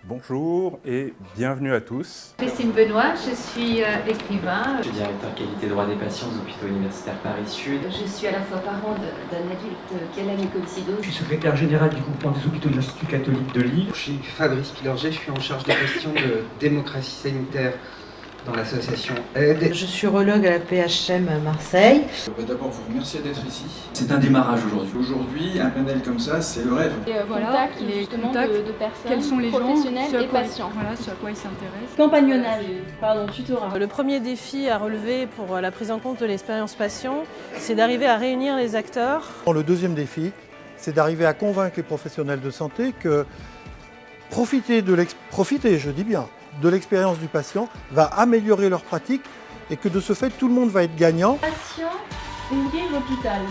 Bonjour et bienvenue à tous. Christine Benoît, je suis écrivain. Je suis directeur qualité droit des patients aux hôpitaux universitaires Paris-Sud. Je suis à la fois parent d'un adulte qui a la mucoviscidose. Je suis secrétaire général du groupement des hôpitaux de l'Institut catholique de Lille. Je suis Fabrice Pilorget, je suis en charge des questions de démocratie sanitaire dans l'association AIDE. Je suis urologue à la PHM à Marseille. Je voudrais d'abord vous remercier d'être ici. C'est un démarrage aujourd'hui. Aujourd'hui, un panel comme ça, c'est le rêve. Et Contact, les contacts, de personnes, quels sont les professionnels gens, et patients. Voilà, ce à quoi ils s'intéressent. Compagnonnage, tutorat. Le premier défi à relever pour la prise en compte de l'expérience patient, c'est d'arriver à réunir les acteurs. Le deuxième défi, c'est d'arriver à convaincre les professionnels de santé que profiter, je dis bien, de l'expérience du patient va améliorer leur pratique et que de ce fait, tout le monde va être gagnant. Patient, ouvrir l'hôpital.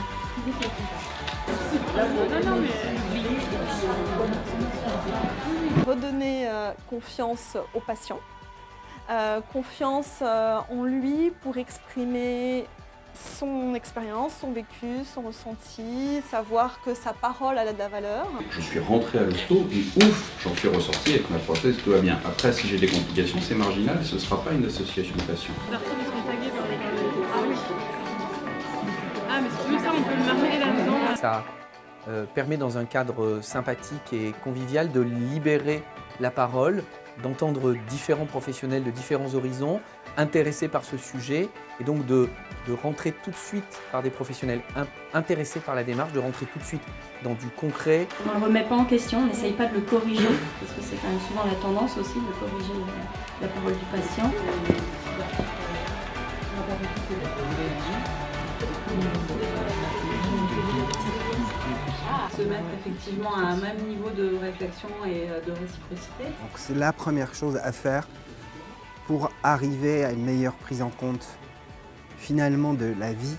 Redonner confiance au patient, confiance en lui pour exprimer son expérience, son vécu, son ressenti, savoir que sa parole a de la valeur. Je suis rentré à l'hosto et ouf, j'en suis ressorti avec ma prothèse, tout va bien. Après, si j'ai des complications, c'est marginal, ce ne sera pas une association de patients. Ah, mais si tu veux ça, on peut le marquer là-dedans. Ça permet dans un cadre sympathique et convivial de libérer la parole, d'entendre différents professionnels de différents horizons intéressés par ce sujet et donc de rentrer tout de suite par des professionnels intéressés par la démarche, de rentrer tout de suite dans du concret. On ne le remet pas en question, on n'essaye pas de le corriger, parce que c'est quand même souvent la tendance aussi de corriger la parole du patient. Se mettre effectivement à un même niveau de réflexion et de réciprocité. Donc c'est la première chose à faire pour arriver à une meilleure prise en compte finalement de la vie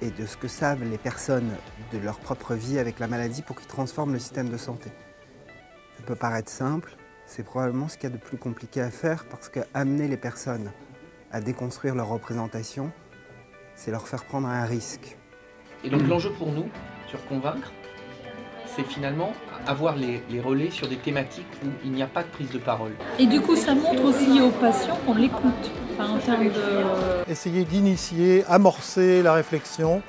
et de ce que savent les personnes de leur propre vie avec la maladie pour qu'ils transforment le système de santé. Ça peut paraître simple, c'est probablement ce qu'il y a de plus compliqué à faire parce qu'amener les personnes à déconstruire leur représentation, c'est leur faire prendre un risque. Et donc l'enjeu pour nous, sur Convaincre, c'est finalement avoir les relais sur des thématiques où il n'y a pas de prise de parole. Et du coup, ça montre aussi aux patients qu'on l'écoute. En termes de... Essayer d'initier, amorcer la réflexion,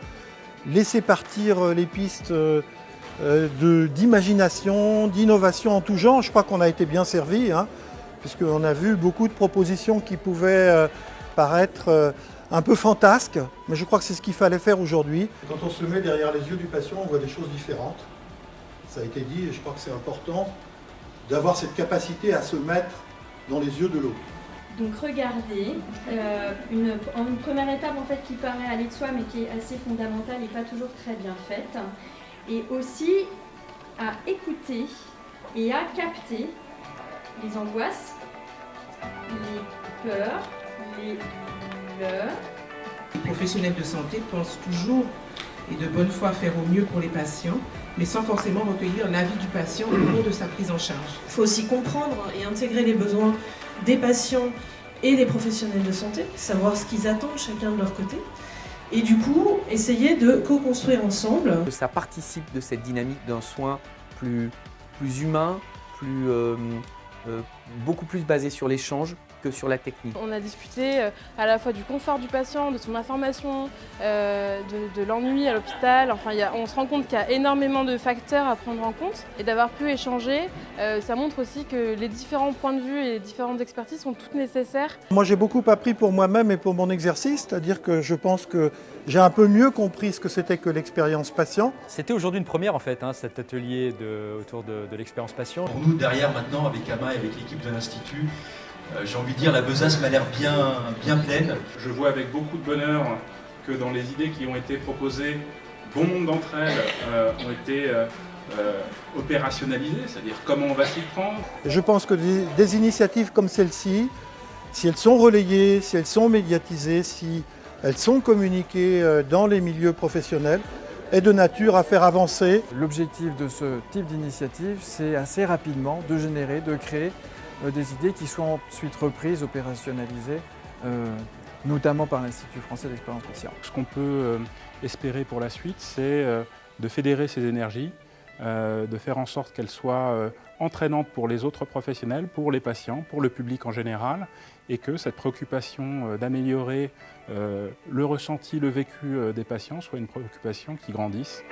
laisser partir les pistes d'imagination, d'innovation en tout genre. Je crois qu'on a été bien servi, puisqu'on a vu beaucoup de propositions qui pouvaient paraître un peu fantasques, mais je crois que c'est ce qu'il fallait faire aujourd'hui. Quand on se met derrière les yeux du patient, on voit des choses différentes. Ça a été dit et je crois que c'est important d'avoir cette capacité à se mettre dans les yeux de l'autre. Donc regardez, une première étape en fait qui paraît aller de soi mais qui est assez fondamentale et pas toujours très bien faite. Et aussi à écouter et à capter les angoisses, les peurs, les douleurs. Les professionnels de santé pensent toujours et de bonne foi faire au mieux pour les patients, mais sans forcément recueillir l'avis du patient au cours de sa prise en charge. Il faut aussi comprendre et intégrer les besoins des patients et des professionnels de santé, savoir ce qu'ils attendent chacun de leur côté, et du coup essayer de co-construire ensemble. Ça participe de cette dynamique d'un soin plus humain, beaucoup plus basé sur l'échange que sur la technique. On a discuté à la fois du confort du patient, de son information, de l'ennui à l'hôpital. Enfin, on se rend compte qu'il y a énormément de facteurs à prendre en compte et d'avoir pu échanger, ça montre aussi que les différents points de vue et les différentes expertises sont toutes nécessaires. Moi, j'ai beaucoup appris pour moi-même et pour mon exercice, c'est-à-dire que je pense que j'ai un peu mieux compris ce que c'était que l'expérience patient. C'était aujourd'hui une première en fait, cet atelier autour de l'expérience patient. Pour nous, derrière maintenant, avec Ama et avec l'équipe de l'Institut, j'ai envie de dire, la besace m'a l'air bien pleine. Je vois avec beaucoup de bonheur que dans les idées qui ont été proposées, bon nombre d'entre elles ont été opérationnalisées, c'est-à-dire comment on va s'y prendre. Je pense que des initiatives comme celle-ci, si elles sont relayées, si elles sont médiatisées, si elles sont communiquées dans les milieux professionnels, est de nature à faire avancer. L'objectif de ce type d'initiative, c'est assez rapidement de générer, de créer des idées qui soient ensuite reprises, opérationnalisées, notamment par l'Institut français d'expérience patient. Ce qu'on peut espérer pour la suite, c'est de fédérer ces énergies, de faire en sorte qu'elle soit entraînante pour les autres professionnels, pour les patients, pour le public en général, et que cette préoccupation d'améliorer le ressenti, le vécu des patients soit une préoccupation qui grandisse.